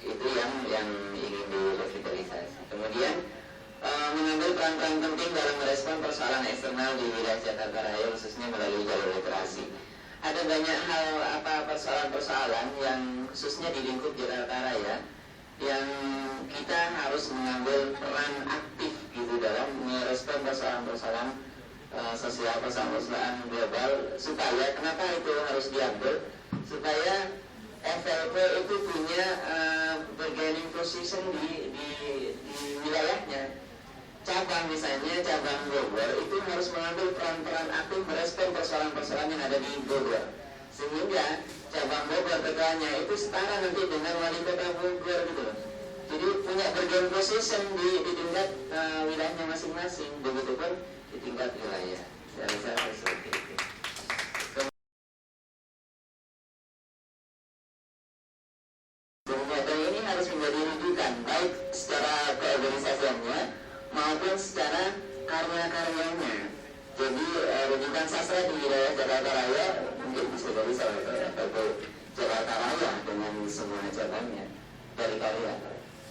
Itu yang ingin direvitalisasi. Kemudian mengambil peran-peran penting dalam merespon persoalan eksternal di wilayah Jakarta Raya, khususnya melalui jalur literasi. Ada banyak hal persoalan-persoalan yang khususnya di lingkup Jakarta Raya yang kita harus mengambil peran aktif gitu dalam merespon persoalan-persoalan sosial, persoalan global, supaya kenapa itu harus diambil, supaya FLP itu punya bargaining position di wilayahnya. Cabang misalnya, cabang Bogor itu harus mengambil peran-peran aktif merespon persoalan-persoalan yang ada di Bogor, sehingga cabang Bogor ketuanya itu setara nanti dengan wali kota Bogor gitu loh. Jadi punya bargaining position di tingkat wilayahnya masing-masing, begitupun di tingkat wilayah. Saya rasa seperti itu. Dan ini harus menjadi rujukan baik secara keorganisasiannya maupun secara karya-karyanya. Jadi rujukan sastra di wilayah Jakarta Raya mungkin bisa dari salah satu Jakarta Raya dengan semua cabangnya dari karya.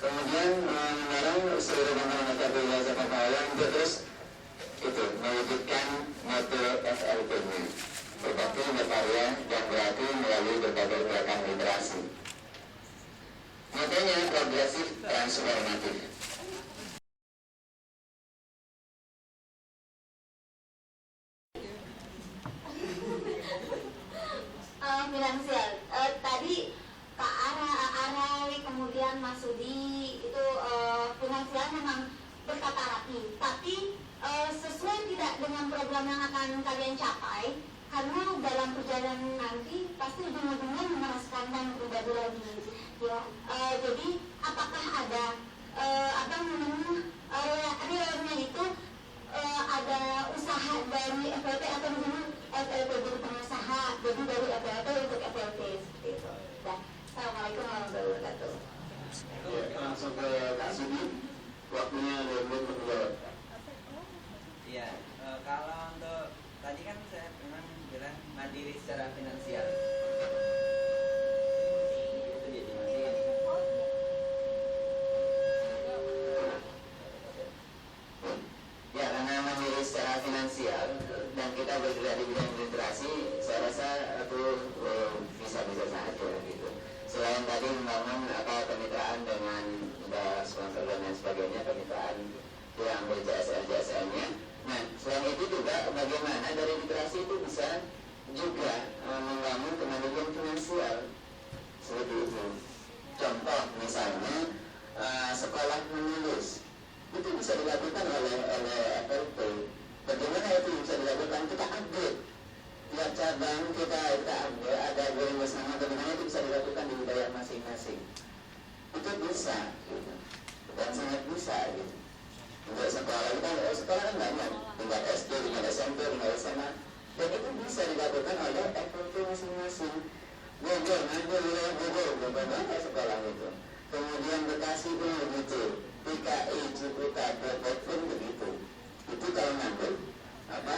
Kemudian mendorong seluruh masyarakat wilayah Jakarta Raya untuk terus itu mewujudkan moto FLP-nya, berbakti berkarya dan berarti melalui berbagai gerakan literasi. Motonya progresif transformatif. Finansial. Tadi Kak Arai, kemudian Mas Sudi itu finansial memang berkata rapi, tapi sesuai tidak dengan program yang akan kalian capai, karena dalam perjalanan nanti pasti ujung-ujungnya memeraskan dan pribadi lagi. Ya, jadi apakah ada realnya itu ada usaha dari FLP atau misalnya FLP jadi pengusaha, jadi dari FLP untuk FLP seperti itu. Dan Assalamualaikum warahmatullahi wabarakatuh. Langsung ke Kak Sudi, waktunya 2 menit menjawab. Iya, kalau untuk tadi kan saya memang bilang mandiri secara finansial. Ya, karena mandiri secara finansial dan kita bergerak di bidang literasi, saya rasa itu bisa-bisa saja gitu. Selain tadi membangun kemitraan dengan sponsor dan lain sebagainya, kemitraan yang JSL-JSL-nya. Nah, selain itu juga bagaimana dari literasi itu bisa juga membangun kemandirian finansial seperti itu. Contoh misalnya sekolah menulis itu bisa dilakukan oleh FLP. Bagaimana itu bisa dilakukan? Kita update tiap cabang, kita update, ada guru bersama, bagaimana itu bisa dilakukan di wilayah masing-masing. Itu bisa gitu. Dan sangat bisa gitu. Untuk sekolah kan banyak, tingkat SD, tingkat SMP, tingkat SMA, dan itu bisa dilakukan oleh FLP masing-masing. Bogor, wilayah Bogor, banyak sekolah itu. Kemudian Bekasi pun begitu, DKI, Ciputat, Depok pun begitu. Itu kalau ngambil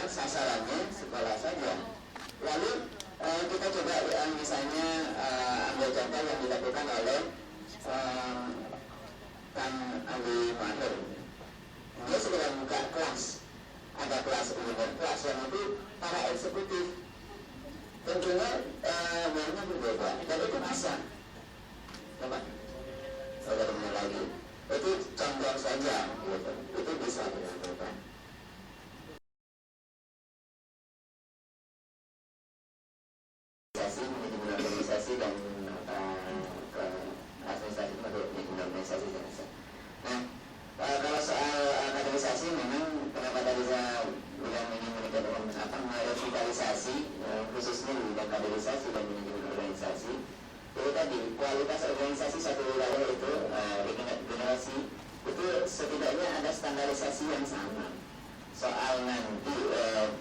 sasarannya sekolah saja. Lalu kita coba misalnya ambil contoh yang dilakukan oleh Kang Ali Mahir. Dia sudah buka kelas, ada kelas umum, kelas yang itu para eksekutif. Tentunya banyak berbeda, dan itu bisa. Coba, saudara lagi. Itu contoh saja, gitu. Itu bisa dilakukan. Organisasi menjadi organisasi kualitas organisasi satu wilayah itu regenerasi itu setidaknya ada standarisasi yang sama. Soal nanti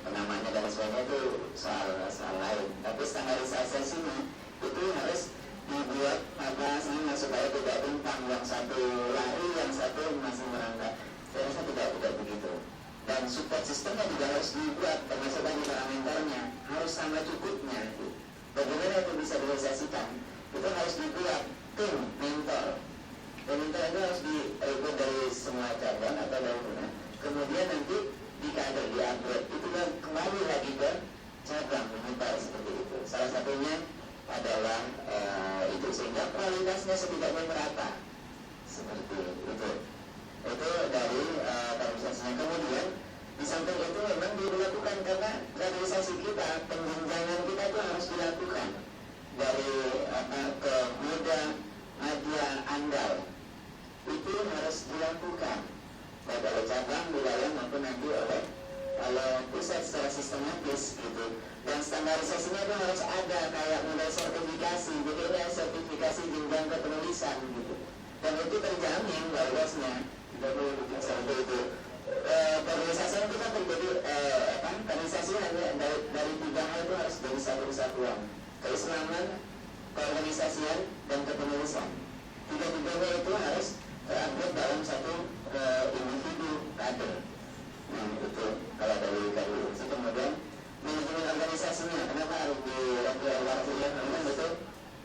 penamanya dan sebagainya itu soal lain, tapi standarisasinya itu harus dibuat sama supaya tidak tumpang, yang satu lari yang satu masih merangkak. Saya rasa tidak begitu. Dan support sistemnya juga harus dibuat, termasuk bagi parameternya harus sama cukupnya. Bagaimana itu bisa direalisasikan? Itu harus dibuat tim mentor. Dan mentor itu harus diikut dari semua cabang atau dari mana. Kemudian nanti di kader di upgrade itu kan kembali lagi ke cabang menyebar seperti itu. Salah satunya adalah itu, sehingga kualitasnya setidaknya merata seperti itu. Itu dari organisasinya. Kemudian di samping itu memang dilakukan karena kaderisasi kita, penjenjangan kita itu harus dilakukan dari ke muda, madya, andal, itu harus dilakukan baik oleh cabang, wilayah maupun nanti oleh pusat secara sistematis gitu. Dan standarisasinya itu harus ada kayak model sertifikasi, jadi ada sertifikasi jenjang kepenulisan gitu. Dan itu terjamin kualitasnya. Seperti itu. Organisasi itu kan terjadi organisasi hanya dari tiga hal itu harus jadi satu kesatuan: keislaman, keorganisasian, dan kepenulisan. Tiga-tiganya itu harus terupload dalam satu individu kader. Nah itu kalau dari kader. Kemudian manajemen organisasinya, kenapa harus dilakukan? Karena itu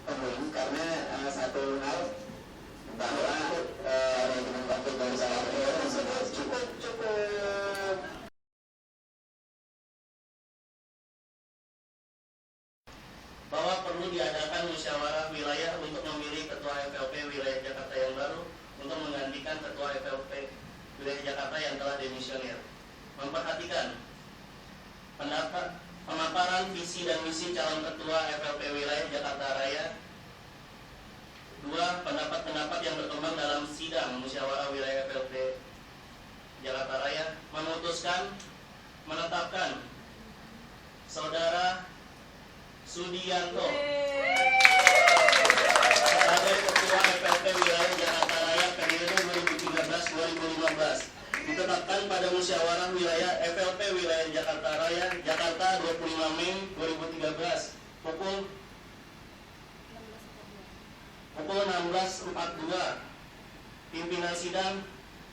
penting, karena satu hal bahwa manajemen konflik bangsa cukup bahwa perlu diadakan musyawarah wilayah untuk memilih ketua FLP wilayah Jakarta yang baru untuk menggantikan ketua FLP wilayah Jakarta yang telah demisioner. Memperhatikan pemaparan visi dan misi calon ketua FLP wilayah Jakarta Raya. 2. Pendapat-pendapat yang berkembang dalam sidang musyawarah wilayah FLP Jakarta Raya memutuskan menetapkan Saudara Sudianto sebagai ketua FLP wilayah Jakarta Raya periode 2013-2015, ditetapkan pada musyawarah wilayah FLP wilayah Jakarta Raya Jakarta 25 Mei 2013 pukul 16.42. Pimpinan sidang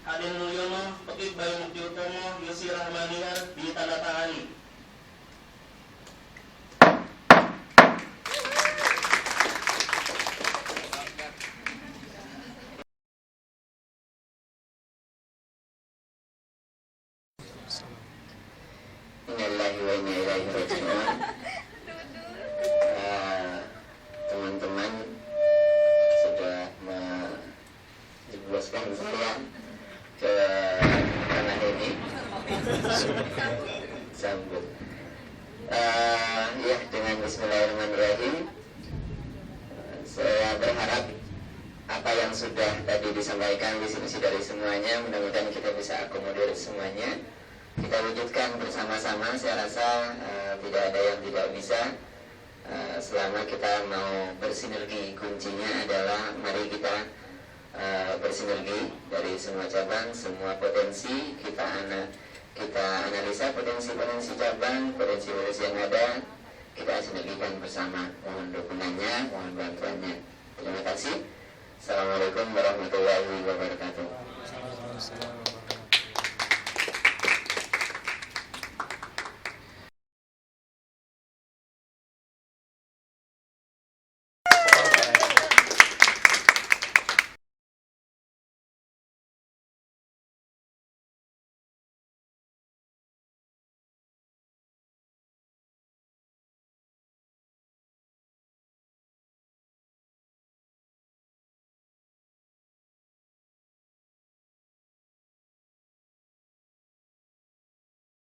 Aden Mulyono, Pekit Bayu Mukti Utomo, Yosi Rahmaniar ditandatangani. Innalillahi wa inna ilaihi raji'un. Teman-teman sudah menjebloskan saya ke tanah ini. Sambut. Ya, dengan Bismillahirrahmanirrahim. Saya berharap apa yang sudah tadi disampaikan visi-misi dari semuanya, mudah-mudahan kita bisa akomodir semuanya, kita wujudkan bersama-sama. Saya rasa tidak ada yang tidak bisa selama kita mau bersinergi. Kuncinya adalah mari kita bersinergi dari semua cabang, semua potensi kita analisa potensi-potensi cabang, potensi-potensi yang ada, kita sinergikan bersama. Mohon dukungannya, mohon bantuannya. Terima kasih. Assalamualaikum warahmatullahi wabarakatuh.